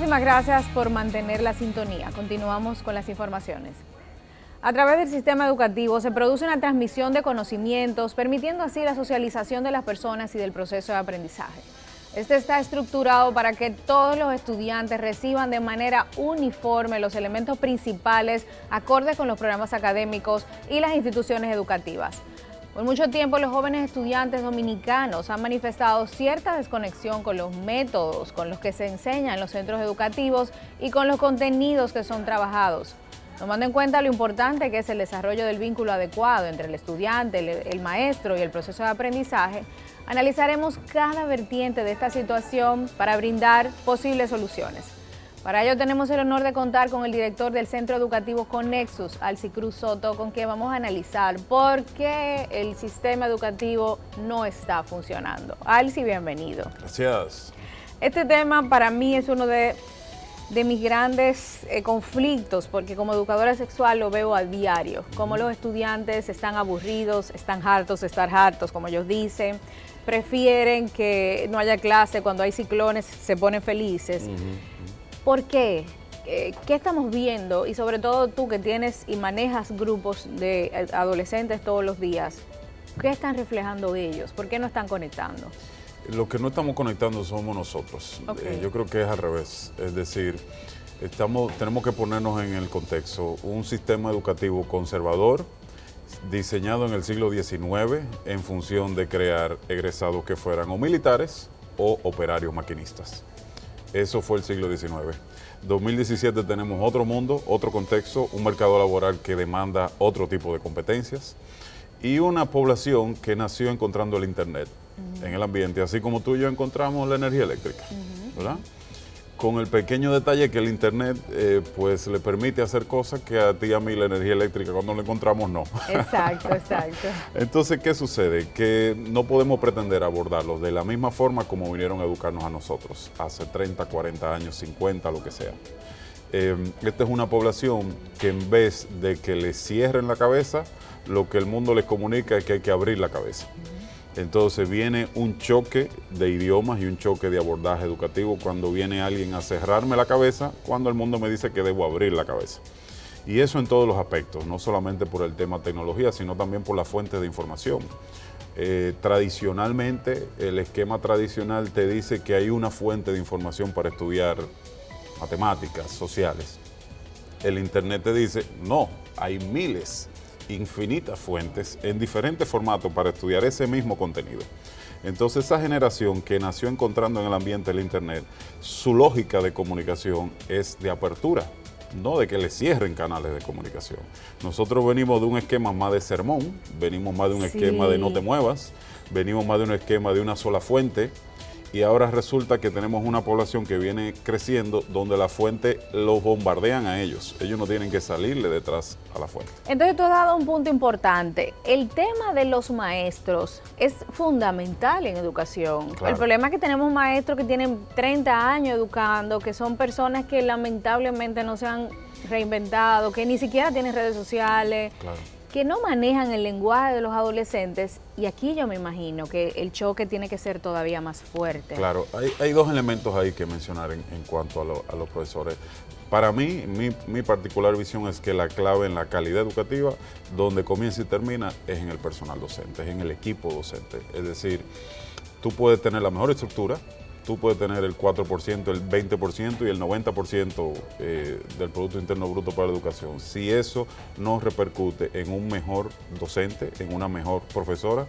Muchísimas gracias por mantener la sintonía. Continuamos con las informaciones. A través del sistema educativo se produce una transmisión de conocimientos, permitiendo así la socialización de las personas y del proceso de aprendizaje. Este está estructurado para que todos los estudiantes reciban de manera uniforme los elementos principales acorde con los programas académicos y las instituciones educativas. Por mucho tiempo, los jóvenes estudiantes dominicanos han manifestado cierta desconexión con los métodos con los que se enseña en los centros educativos y con los contenidos que son trabajados. Tomando en cuenta lo importante que es el desarrollo del vínculo adecuado entre el estudiante, el maestro y el proceso de aprendizaje, analizaremos cada vertiente de esta situación para brindar posibles soluciones. Para ello tenemos el honor de contar con el director del Centro Educativo Conexus, Alci Cruz Soto, con quien vamos a analizar por qué el sistema educativo no está funcionando. Alci, bienvenido. Gracias. Este tema para mí es uno de mis grandes conflictos, porque como educadora sexual lo veo a diario, como los estudiantes están aburridos, están hartos de estar hartos, como ellos dicen, prefieren que no haya clase, cuando hay ciclones se ponen felices. ¿Por qué? ¿Qué estamos viendo? Y sobre todo tú que tienes y manejas grupos de adolescentes todos los días, ¿qué están reflejando ellos? ¿Por qué no están conectando? Lo que no estamos conectando somos nosotros. Okay. Yo creo que es al revés. Es decir, tenemos que ponernos en el contexto. Un sistema educativo conservador, diseñado en el siglo XIX en función de crear egresados que fueran o militares o operarios maquinistas. Eso fue el siglo XIX. 2017 tenemos otro mundo, otro contexto, un mercado laboral que demanda otro tipo de competencias y una población que nació encontrando el Internet en el ambiente, así como tú y yo encontramos la energía eléctrica, ¿verdad? Con el pequeño detalle que el Internet pues le permite hacer cosas que a ti y a mí la energía eléctrica cuando la encontramos no. Exacto, exacto. Entonces, ¿qué sucede? Que no podemos pretender abordarlo de la misma forma como vinieron a educarnos a nosotros, hace 30, 40 años, 50, lo que sea. Esta es una población que en vez de que le cierren la cabeza, lo que el mundo les comunica es que hay que abrir la cabeza. Entonces viene un choque de idiomas y un choque de abordaje educativo cuando viene alguien a cerrarme la cabeza, cuando el mundo me dice que debo abrir la cabeza. Y eso en todos los aspectos, no solamente por el tema tecnología, sino también por la fuente de información. Tradicionalmente, el esquema tradicional te dice que hay una fuente de información para estudiar matemáticas, sociales. El Internet te dice, no, hay miles, infinitas fuentes en diferentes formatos para estudiar ese mismo contenido. Entonces esa generación que nació encontrando en el ambiente del Internet, su lógica de comunicación es de apertura, no de que le cierren canales de comunicación. Nosotros venimos de un esquema más de sermón, venimos más de un esquema de no te muevas, venimos más de un esquema de una sola fuente, y ahora resulta que tenemos una población que viene creciendo donde la fuente los bombardean a ellos. Ellos no tienen que salirle detrás a la fuente. Entonces tú has dado un punto importante. El tema de los maestros es fundamental en educación. Claro. El problema es que tenemos maestros que tienen 30 años educando, que son personas que lamentablemente no se han reinventado, que ni siquiera tienen redes sociales. Claro. Que no manejan el lenguaje de los adolescentes, y aquí yo me imagino que el choque tiene que ser todavía más fuerte. Claro, hay dos elementos ahí que mencionar en cuanto a los profesores. Para mí, mi particular visión es que la clave en la calidad educativa, donde comienza y termina, es en el personal docente, es en el equipo docente. Es decir, tú puedes tener la mejor estructura, tú puedes tener el 4%, el 20% y el 90% del Producto Interno Bruto para la educación. Si eso no repercute en un mejor docente, en una mejor profesora,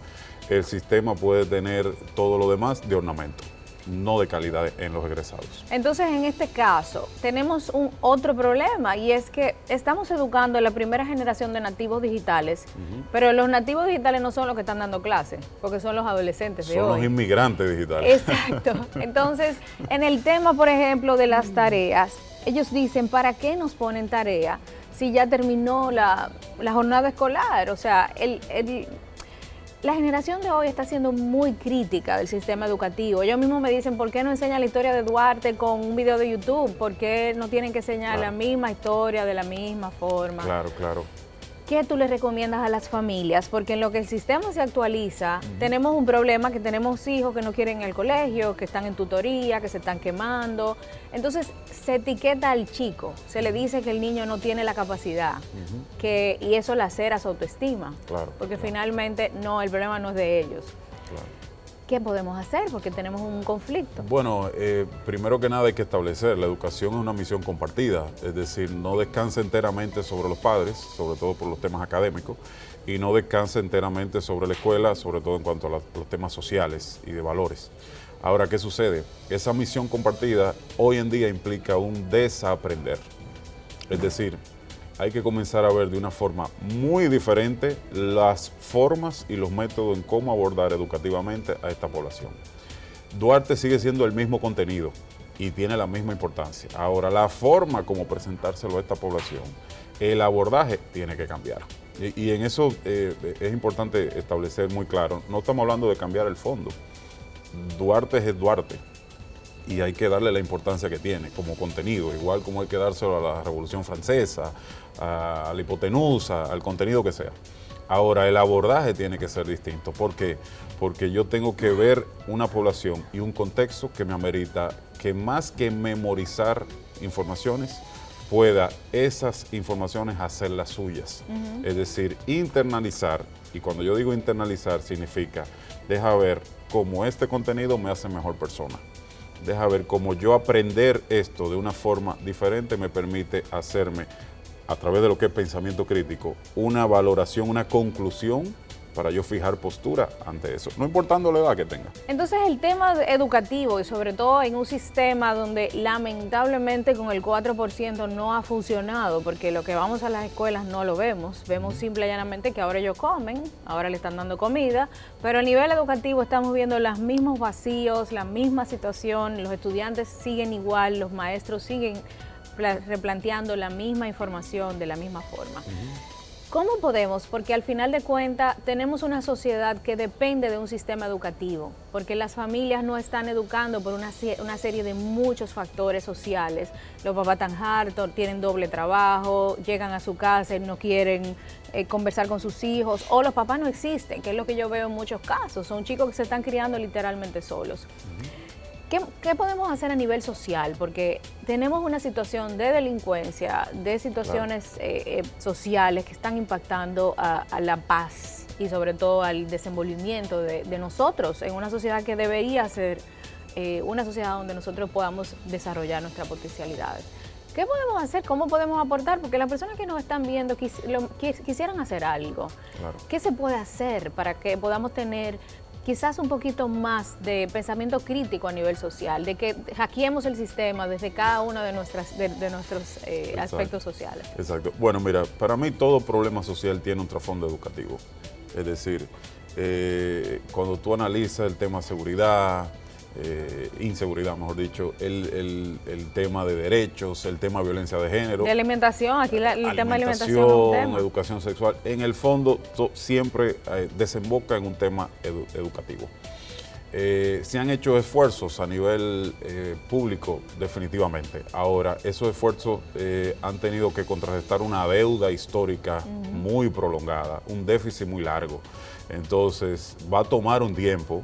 el sistema puede tener todo lo demás de ornamento, no de calidad en los egresados. Entonces, en este caso, tenemos otro problema, y es que estamos educando a la primera generación de nativos digitales, pero los nativos digitales no son los que están dando clases, porque son los adolescentes de hoy. Son los inmigrantes digitales. Exacto. Entonces, en el tema, por ejemplo, de las tareas, ellos dicen, ¿para qué nos ponen tarea si ya terminó la jornada escolar? O sea, la generación de hoy está siendo muy crítica del sistema educativo. Ellos mismos me dicen, ¿por qué no enseñan la historia de Duarte con un video de YouTube? ¿Por qué no tienen que enseñar la misma historia de la misma forma? Claro, claro. ¿qué tú le recomiendas a las familias? Porque en lo que el sistema se actualiza, tenemos un problema, que tenemos hijos que no quieren ir al colegio, que están en tutoría, que se están quemando. Entonces se etiqueta al chico, se le dice que el niño no tiene la capacidad, y eso lacera su autoestima. Claro, porque finalmente no, el problema no es de ellos. Claro. ¿Qué podemos hacer? Porque tenemos un conflicto. Bueno, primero que nada hay que establecer, la educación es una misión compartida, es decir, no descansa enteramente sobre los padres, sobre todo por los temas académicos, y no descansa enteramente sobre la escuela, sobre todo en cuanto a los temas sociales y de valores. Ahora, ¿qué sucede? Esa misión compartida hoy en día implica un desaprender, es decir, hay que comenzar a ver de una forma muy diferente las formas y los métodos en cómo abordar educativamente a esta población. Duarte sigue siendo el mismo contenido y tiene la misma importancia. Ahora, la forma como presentárselo a esta población, el abordaje tiene que cambiar. Y en eso es importante establecer muy claro, no estamos hablando de cambiar el fondo. Duarte es Duarte. Y hay que darle la importancia que tiene como contenido, igual como hay que dárselo a la Revolución Francesa, a la hipotenusa, al contenido que sea. Ahora, el abordaje tiene que ser distinto. ¿Por qué? Porque yo tengo que ver una población y un contexto que me amerita que más que memorizar informaciones, pueda esas informaciones hacerlas suyas. Es decir, internalizar, y cuando yo digo internalizar significa, deja ver cómo este contenido me hace mejor persona. Deja ver cómo yo aprender esto de una forma diferente me permite hacerme, a través de lo que es pensamiento crítico, una valoración, una conclusión para yo fijar postura ante eso, no importando la edad que tenga. Entonces el tema educativo, y sobre todo en un sistema donde lamentablemente con el 4% no ha funcionado, porque lo que vamos a las escuelas no lo vemos simple y llanamente que ahora ellos comen, ahora le están dando comida, pero a nivel educativo estamos viendo los mismos vacíos, la misma situación, los estudiantes siguen igual, los maestros siguen replanteando la misma información de la misma forma. ¿Cómo podemos? Porque al final de cuentas tenemos una sociedad que depende de un sistema educativo, porque las familias no están educando por una serie de muchos factores sociales. Los papás están hartos, tienen doble trabajo, llegan a su casa y no quieren conversar con sus hijos, o los papás no existen, que es lo que yo veo en muchos casos. Son chicos que se están criando literalmente solos. ¿Qué podemos hacer a nivel social? Porque tenemos una situación de delincuencia, de situaciones sociales que están impactando a la paz y sobre todo al desenvolvimiento de nosotros en una sociedad que debería ser una sociedad donde nosotros podamos desarrollar nuestras potencialidades. ¿Qué podemos hacer? ¿Cómo podemos aportar? Porque las personas que nos están viendo quisieran hacer algo. Claro. ¿Qué se puede hacer para que podamos tener quizás un poquito más de pensamiento crítico a nivel social, de que hackeemos el sistema desde cada uno de nuestros aspectos sociales? Exacto. Bueno, mira, para mí todo problema social tiene un trasfondo educativo. Es decir, cuando tú analizas el tema seguridad, inseguridad, mejor dicho, el tema de derechos, el tema de violencia de género. De alimentación, aquí el tema de alimentación es un tema. Educación sexual, en el fondo siempre desemboca en un tema educativo. Se han hecho esfuerzos a nivel público, definitivamente. Ahora, esos esfuerzos han tenido que contrarrestar una deuda histórica muy prolongada, un déficit muy largo. Entonces, va a tomar un tiempo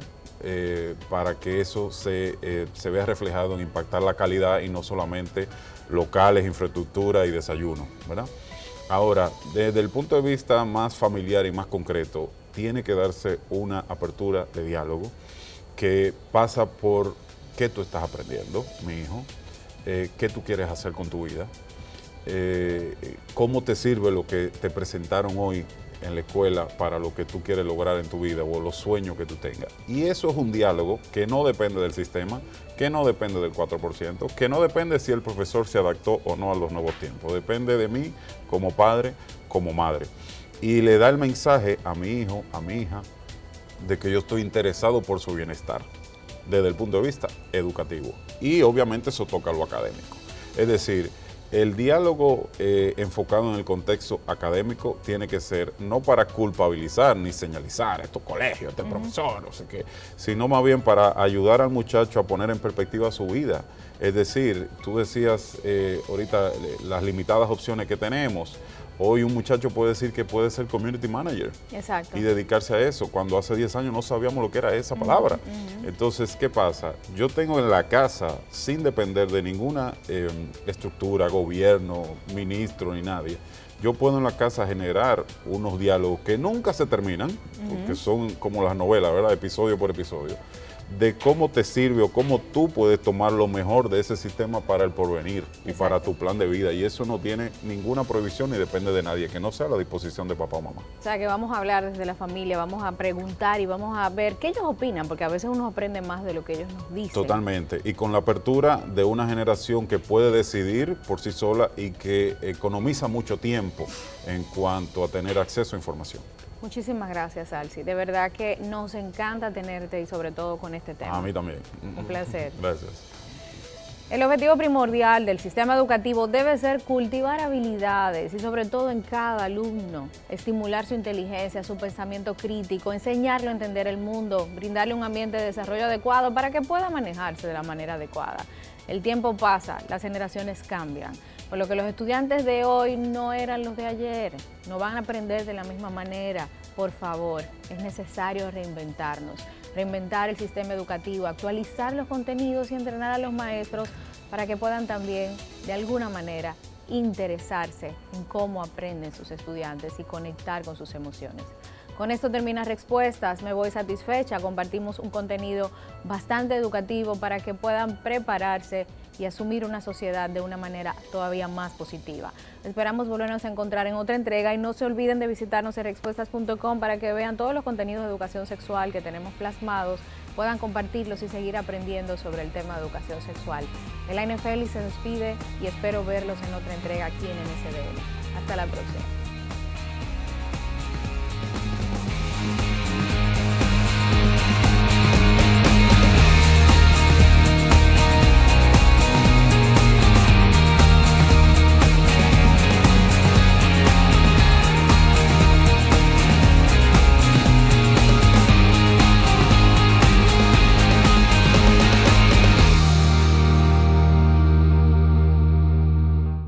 para que eso se vea reflejado en impactar la calidad y no solamente locales, infraestructura y desayuno, ¿verdad? Ahora, desde el punto de vista más familiar y más concreto, tiene que darse una apertura de diálogo que pasa por qué tú estás aprendiendo, mi hijo, qué tú quieres hacer con tu vida, cómo te sirve lo que te presentaron hoy en la escuela para lo que tú quieres lograr en tu vida o los sueños que tú tengas. Y eso es un diálogo que no depende del sistema, que no depende del 4%, que no depende si el profesor se adaptó o no a los nuevos tiempos. Depende de mí como padre, como madre. Y le da el mensaje a mi hijo, a mi hija, de que yo estoy interesado por su bienestar desde el punto de vista educativo. Y obviamente eso toca lo académico. Es decir, el diálogo enfocado en el contexto académico tiene que ser no para culpabilizar ni señalizar estos colegios, este profesor, no sé qué, sino más bien para ayudar al muchacho a poner en perspectiva su vida. Es decir, tú decías ahorita las limitadas opciones que tenemos. Hoy un muchacho puede decir que puede ser community manager. Exacto. Y dedicarse a eso, cuando hace 10 años no sabíamos lo que era esa palabra. Entonces, ¿qué pasa? Yo tengo en la casa, sin depender de ninguna estructura, gobierno, ministro ni nadie, yo puedo en la casa generar unos diálogos que nunca se terminan, porque son como las novelas, ¿verdad? Episodio por episodio, de cómo te sirve o cómo tú puedes tomar lo mejor de ese sistema para el porvenir y para tu plan de vida. Y eso no tiene ninguna prohibición ni depende de nadie, que no sea a la disposición de papá o mamá. O sea, que vamos a hablar desde la familia, vamos a preguntar y vamos a ver qué ellos opinan, porque a veces uno aprende más de lo que ellos nos dicen. Totalmente. Y con la apertura de una generación que puede decidir por sí sola y que economiza mucho tiempo en cuanto a tener acceso a información. Muchísimas gracias, Alci. De verdad que nos encanta tenerte y sobre todo con este tema. A mí también. Un placer. Gracias. El objetivo primordial del sistema educativo debe ser cultivar habilidades y sobre todo en cada alumno, estimular su inteligencia, su pensamiento crítico, enseñarlo a entender el mundo, brindarle un ambiente de desarrollo adecuado para que pueda manejarse de la manera adecuada. El tiempo pasa, las generaciones cambian, por lo que los estudiantes de hoy no eran los de ayer, no van a aprender de la misma manera. Por favor, es necesario reinventarnos, reinventar el sistema educativo, actualizar los contenidos y entrenar a los maestros para que puedan también, de alguna manera, interesarse en cómo aprenden sus estudiantes y conectar con sus emociones. Con esto termina Respuestas, me voy satisfecha, compartimos un contenido bastante educativo para que puedan prepararse y asumir una sociedad de una manera todavía más positiva. Esperamos volvernos a encontrar en otra entrega y no se olviden de visitarnos en respuestas.com para que vean todos los contenidos de educación sexual que tenemos plasmados, puedan compartirlos y seguir aprendiendo sobre el tema de educación sexual. Elaine Félix se despide y espero verlos en otra entrega aquí en NSDL. Hasta la próxima.